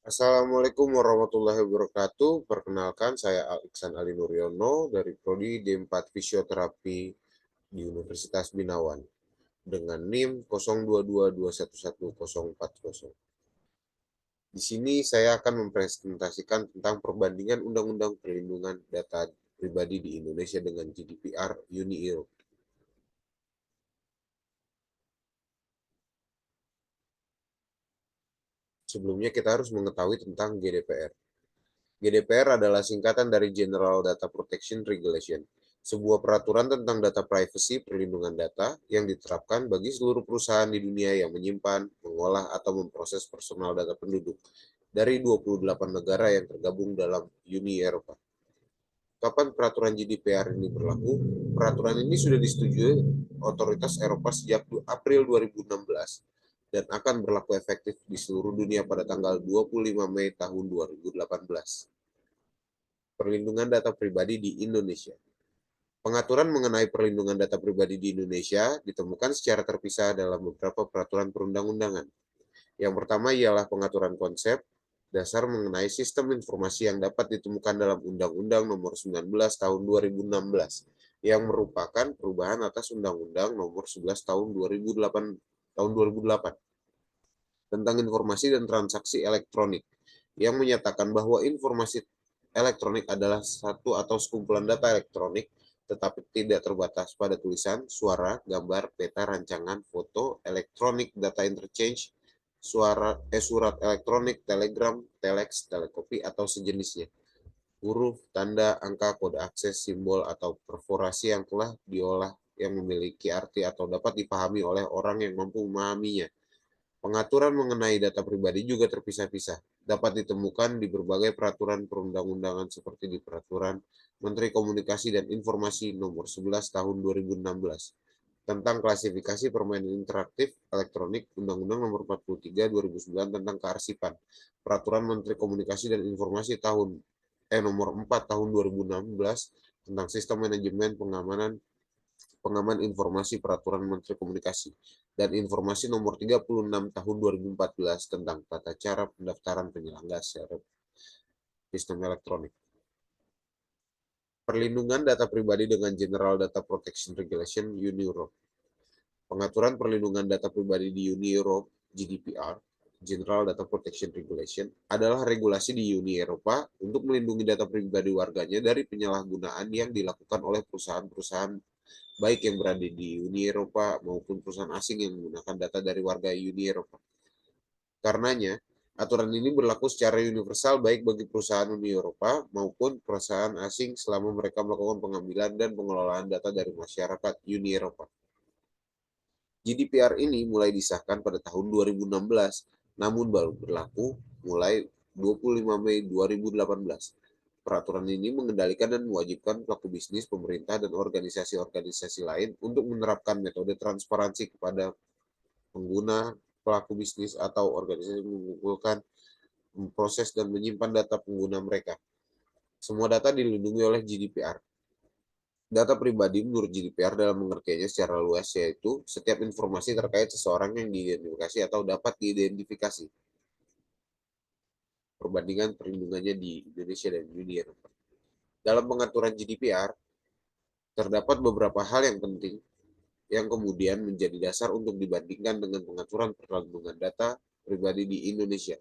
Assalamualaikum warahmatullahi wabarakatuh. Perkenalkan, saya Iksan Ali Nuryono dari Prodi D4 Fisioterapi di Universitas Binawan dengan NIM 0222111040. Di sini saya akan mempresentasikan tentang perbandingan Undang-Undang Perlindungan Data Pribadi di Indonesia dengan GDPR Uni Eropa. Sebelumnya kita harus mengetahui tentang GDPR. GDPR adalah singkatan dari General Data Protection Regulation, sebuah peraturan tentang data privacy perlindungan data yang diterapkan bagi seluruh perusahaan di dunia yang menyimpan, mengolah, atau memproses personal data penduduk dari 28 negara yang tergabung dalam Uni Eropa. Kapan peraturan GDPR ini berlaku? Peraturan ini sudah disetujui otoritas Eropa sejak April 2016 dan akan berlaku efektif di seluruh dunia pada tanggal 25 Mei tahun 2018. Perlindungan data pribadi di Indonesia. Pengaturan mengenai perlindungan data pribadi di Indonesia ditemukan secara terpisah dalam beberapa peraturan perundang-undangan. Yang pertama ialah pengaturan konsep dasar mengenai sistem informasi yang dapat ditemukan dalam Undang-Undang Nomor 19 Tahun 2016 yang merupakan perubahan atas Undang-Undang Nomor 11 Tahun 2008 tentang informasi dan transaksi elektronik yang menyatakan bahwa informasi elektronik adalah satu atau sekumpulan data elektronik tetapi tidak terbatas pada tulisan, suara, gambar, peta, rancangan, foto, elektronik, data interchange, surat elektronik, telegram, telex, telekopi, atau sejenisnya. Huruf, tanda, angka, kode akses, simbol, atau perforasi yang telah diolah yang memiliki arti atau dapat dipahami oleh orang yang mampu memahaminya. Pengaturan mengenai data pribadi juga terpisah-pisah, dapat ditemukan di berbagai peraturan perundang-undangan seperti di Peraturan Menteri Komunikasi dan Informasi Nomor 11 Tahun 2016 tentang klasifikasi permainan interaktif elektronik, Undang-Undang Nomor 43 2009 tentang kearsipan, Peraturan Menteri Komunikasi dan Informasi Nomor 4 Tahun 2016 tentang sistem manajemen pengaman informasi Peraturan Menteri Komunikasi dan Informasi Nomor 36 Tahun 2014 tentang tata cara pendaftaran penyelenggara sistem elektronik. Perlindungan data pribadi dengan General Data Protection Regulation Uni Europe. Pengaturan perlindungan data pribadi di Uni Europe GDPR General Data Protection Regulation adalah regulasi di Uni Eropa untuk melindungi data pribadi warganya dari penyalahgunaan yang dilakukan oleh perusahaan-perusahaan baik yang berada di Uni Eropa maupun perusahaan asing yang menggunakan data dari warga Uni Eropa. Karenanya, aturan ini berlaku secara universal baik bagi perusahaan Uni Eropa maupun perusahaan asing selama mereka melakukan pengambilan dan pengelolaan data dari masyarakat Uni Eropa. GDPR ini mulai disahkan pada tahun 2016, namun baru berlaku mulai 25 Mei 2018. Peraturan ini mengendalikan dan mewajibkan pelaku bisnis, pemerintah, dan organisasi-organisasi lain untuk menerapkan metode transparansi kepada pengguna, pelaku bisnis, atau organisasi mengumpulkan, memproses, dan menyimpan data pengguna mereka. Semua data dilindungi oleh GDPR. Data pribadi menurut GDPR dalam pengertiannya secara luas yaitu setiap informasi terkait seseorang yang diidentifikasi atau dapat diidentifikasi. Perbandingan perlindungannya di Indonesia dan dunia. Dalam pengaturan GDPR, terdapat beberapa hal yang penting yang kemudian menjadi dasar untuk dibandingkan dengan pengaturan perlindungan data pribadi di Indonesia.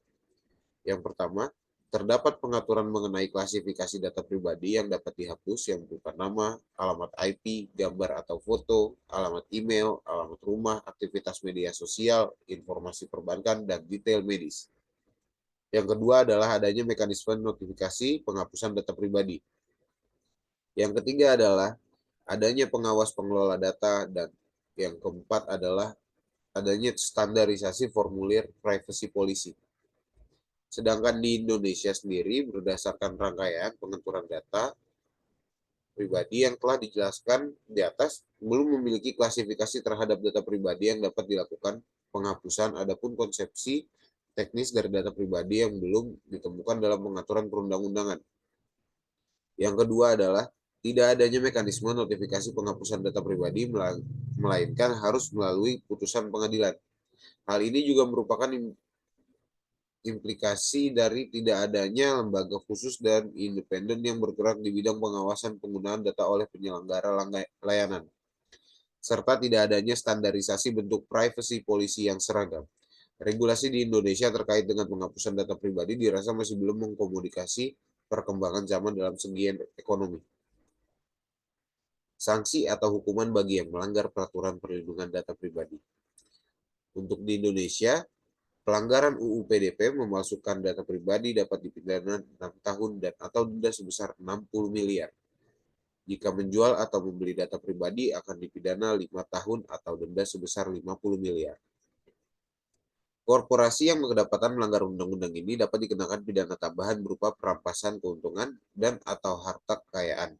Yang pertama, terdapat pengaturan mengenai klasifikasi data pribadi yang dapat dihapus yang berupa nama, alamat IP, gambar atau foto, alamat email, alamat rumah, aktivitas media sosial, informasi perbankan, dan detail medis. Yang kedua adalah adanya mekanisme notifikasi penghapusan data pribadi. Yang ketiga adalah adanya pengawas pengelola data, dan yang keempat adalah adanya standarisasi formulir privacy policy. Sedangkan di Indonesia sendiri berdasarkan rangkaian pengaturan data pribadi yang telah dijelaskan di atas belum memiliki klasifikasi terhadap data pribadi yang dapat dilakukan penghapusan. Adapun konsepsi teknis dari data pribadi yang belum ditemukan dalam pengaturan perundang-undangan. Yang kedua adalah tidak adanya mekanisme notifikasi penghapusan data pribadi melainkan harus melalui putusan pengadilan. Hal ini juga merupakan implikasi dari tidak adanya lembaga khusus dan independen yang bergerak di bidang pengawasan penggunaan data oleh penyelenggara layanan, serta tidak adanya standarisasi bentuk privacy policy yang seragam. Regulasi di Indonesia terkait dengan penghapusan data pribadi dirasa masih belum mengkomunikasi perkembangan zaman dalam segi ekonomi. Sanksi atau hukuman bagi yang melanggar peraturan perlindungan data pribadi. Untuk di Indonesia, pelanggaran UU PDP memasukkan data pribadi dapat dipidana 6 tahun dan atau denda sebesar 60 miliar. Jika menjual atau membeli data pribadi akan dipidana 5 tahun atau denda sebesar 50 miliar. Korporasi yang kedapatan melanggar undang-undang ini dapat dikenakan pidana tambahan berupa perampasan keuntungan dan atau harta kekayaan.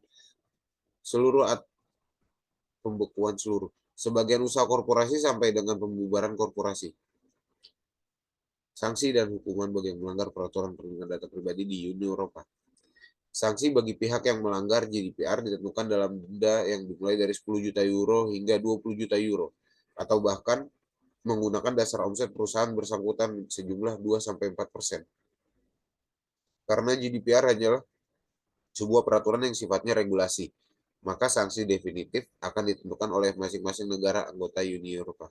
Pembekuan seluruh. Sebagian usaha korporasi sampai dengan pembubaran korporasi. Sanksi dan hukuman bagi yang melanggar peraturan perlindungan data pribadi di Uni Eropa. Sanksi bagi pihak yang melanggar GDPR ditentukan dalam denda yang dimulai dari 10 juta euro hingga 20 juta euro atau bahkan menggunakan dasar omset perusahaan bersangkutan sejumlah 2-4%. Karena GDPR hanyalah sebuah peraturan yang sifatnya regulasi, maka sanksi definitif akan ditentukan oleh masing-masing negara anggota Uni Eropa.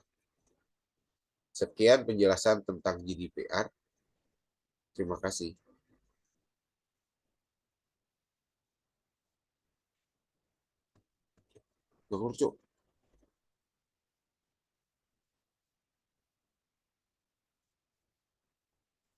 Sekian penjelasan tentang GDPR. Terima kasih. Bang Urco.